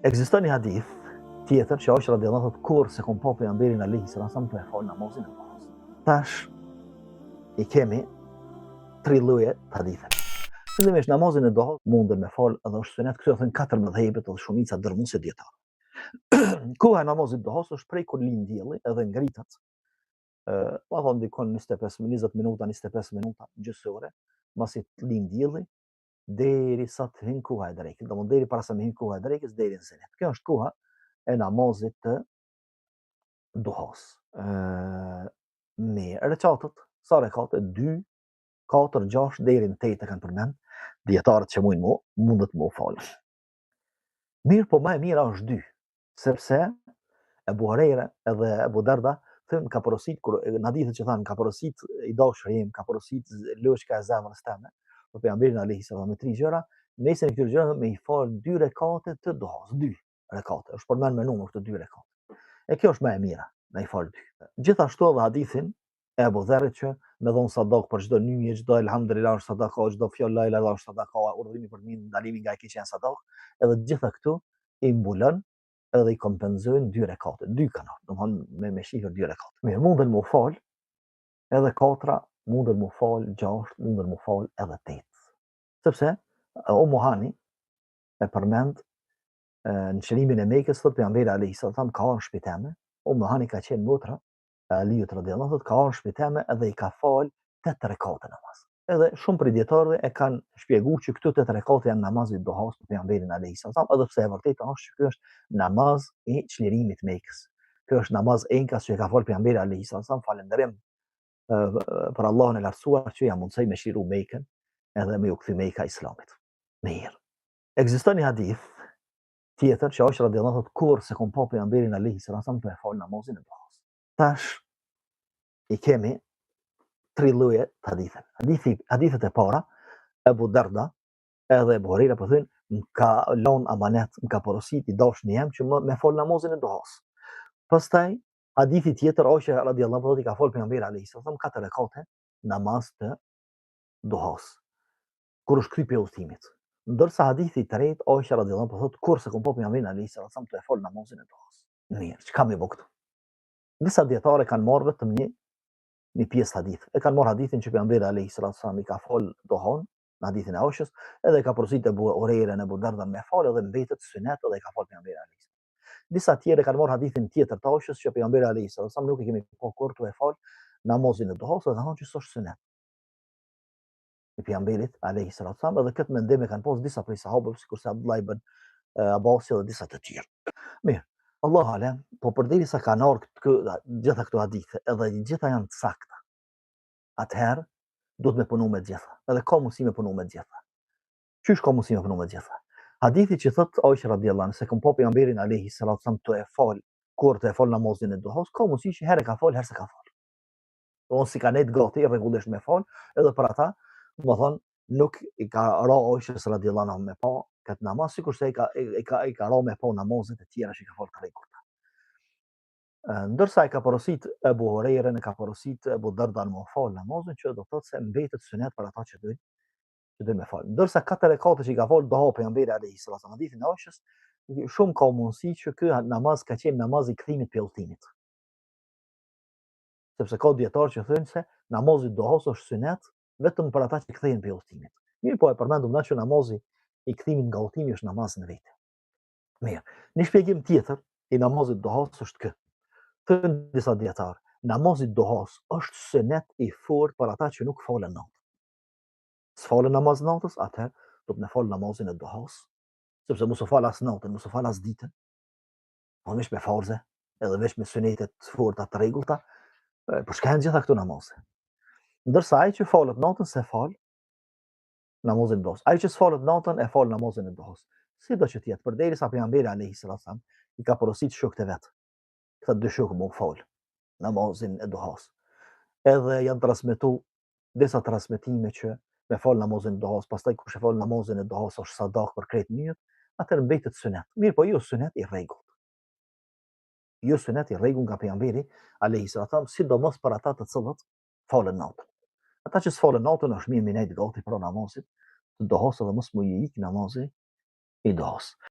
Ekziston një hadith tjetër që Aisha radhiyallahu anha kur se kom pa pejgamberin alayhis salam të e fal namazin e duhas. Tash i kemi 3 lloje hadithe. Fillimisht namazin e duhas mundën me fal edhe është sunet, këto thënë 4 mëdhëbet edhe shumica dërmuese dietar. Koha e namazit duhas është prej kur lind dielli edhe ngritet. Ma thonë dikon 20 minuta, 25 minuta, gjysë ore, masi të lind dielli, deri sa të hynë koha e drekës. Domthonë deri para sa me hynë koha e drekës deri në zenit. Kjo është koha e namazit të duhas. Me recatët, sa rekate 2, 4, 6 deri në 8 e kanë përmend dietarët që mundet më falë. Mirë, po më e mira është 2, sepse Ebu Hurajra edhe Ebu Darda thënë ka porosit kur në hadithet që thanë ka porosit i dashur ka porosit loçka e zemrës tënde. Po pejgamberi alayhis salam me 3 gjëra, nesër këtyre gjërave me i fal 2 rekate të duhas, 2 rekate. Është përmend me numër këto 2 rekate. E kjo është më e mira, me i fal 2. Gjithashtu edhe hadithin e Abu Dharrit që me dhon sadak për çdo nyje, çdo elhamdulillah është sadaka, çdo fjalë la ilaha illallah është sadaka, urdhërimi për mirë, ndalimi nga e keqja janë sadak, edhe gjitha këtu i mbulon edhe i kompenzojnë 2 rekate. 2 kanë, domthonë me shifër 2 rekate. Mirë, munden më fal edhe 4, munden më fal 6, munden më fal edhe 8. Sepse Ummu Hani e përmend në çlimin e Mekës thotë pejgamberi alayhis salam ka ardhur në shtëpi time. Ummu Hani ka qenë motra e Aliut radhiyallahu anhu, ka ardhur në shtëpi time edhe i ka fal 8 rekate namaz. Edhe shumë prej dietarëve e kanë shpjeguar që këto 8 rekate janë namazi i duhas për pejgamberin alayhis salam, edhe pse e vërtetë është që ky është namaz i çlirimit të Mekës. Ky është namaz enkas që e ka fal pejgamberi alayhis salam, falënderim për Allahun e lartësuar që ja mundsoi me shiru Mekën edhe me u kthy Mekka Islamit. Mirë. Ekziston një hadith tjetër që Aisha radhiyallahu anha kur se kom pa pejgamberin alayhis salam të e fal namazin e duhas. Tash i kemi 3 lloje hadithe. Hadithet e para, Abu Darda edhe Abu Hurajra po thënë, më ka lënë amanet, më ka porosit i dashni jam që me fal namazin e duhas. Pastaj hadithi tjetër Aisha radhiyallahu anha i ka fal pejgamberin alayhis salam 4 rekate namaz të duhas. Kur është kthyer udhëtimit. Ndërsa hadithi i tretë Aisha radhiyallahu anha thotë kur se kom pa pejgamberin alayhis salam të e fal namazin e duhas. Mirë, çka më bëu këtu? Disa dietarë kanë marrë vetëm një pjesë hadith. E kanë marrë hadithin që pejgamberi alayhis salam i ka fal duhan, në hadithin e Aishës, edhe ka porositë Abu Hurajra në Abu Darda me fal edhe mbetet sunet edhe ka fal pejgamberi alayhis salam. Disa tjerë kanë marrë hadithin tjetër të Aishës që pejgamberi alayhis salam nuk i kemi pa kur të e fal namazin e duhas, edhe thonë që s'është sunet. I pejgamberit alayhis salam edhe këtë mendim e kanë pasur disa prej sahabëve sikurse Abdullah ibn Abbas dhe disa të tjerë. Mirë, Allahu alem, po përderisa kanë ardhur gjitha këto hadithe edhe gjitha janë të sakta. Atëherë duhet me punu me gjitha. Edhe ka mundësi me punu me gjitha. Qysh ka mundësi me punu me gjitha? Hadithi që thot Aisha radhiyallahu anha se kom pa pejgamberin alayhis salam të e fal kur të e fal namazin e duhas, ka mundësi që herë ka fal, herë s'ka fal. Ose si kanë gati rregullisht me fal, edhe për ata do thonë nuk i ka ra Aisha radhiyallahu anha me pa këtë namaz, sikurse i ka ra me pa namazet e tjera që i ka fal të rregullta. Ndërsa i ka porosit Abu Hurajra, ka porosit Abu Darda në fal namazin, që do thotë se mbetet sunet për ata që dojnë me fal. Ndërsa 4 rekate që i ka fal duha pejgamberi alayhis salam, hadithin e Aishës, shumë ka mundësi që ky namaz ka qenë namaz i kthimit për udhëtimit. Sepse ka dietar që thonë se namazi i duhas është sunet vetëm për ata që kthehen për udhëtimit. Mirë, po e përmendum na që namazi i kthimit nga udhëtimi është namaz në vetë. Mirë. Një shpjegim tjetër i namazit duhas është ky. Thënë disa dietar, namazi i duhas është sunet i fortë për ata që nuk falen natën. S'falen namaz natës, atëherë do të me fal namazin e duhas, sepse mos u fal as natën, mos u fal as ditën. Po veç me farze, edhe veç me sunetet të forta të rregullta, për çka janë gjitha këto namaze. Ndërsa ai që falet natën se fal namazin e duhas. Ai që s'falet natën e fal namazin e duhas. Sido që të jetë, përderisa pejgamberi alayhis salam i ka porosit shokët e vet. Këta 2 shokë më fal namazin e duhas. Edhe janë transmetuar disa transmetime që me fal namazin e duhas, pastaj kush e fal namazin e duhas është sadak për krejt njët, atëherë mbetet sunet. Mirë, po jo sunet i rregullt. Jo sunet i rregullt nga pejgamberi alayhis salam, sidomos për ata të cilët falen natën. Ata që s'falen natën është mirë me nejt gati për namazit të duhas edhe mos më i ik namazi i duhas.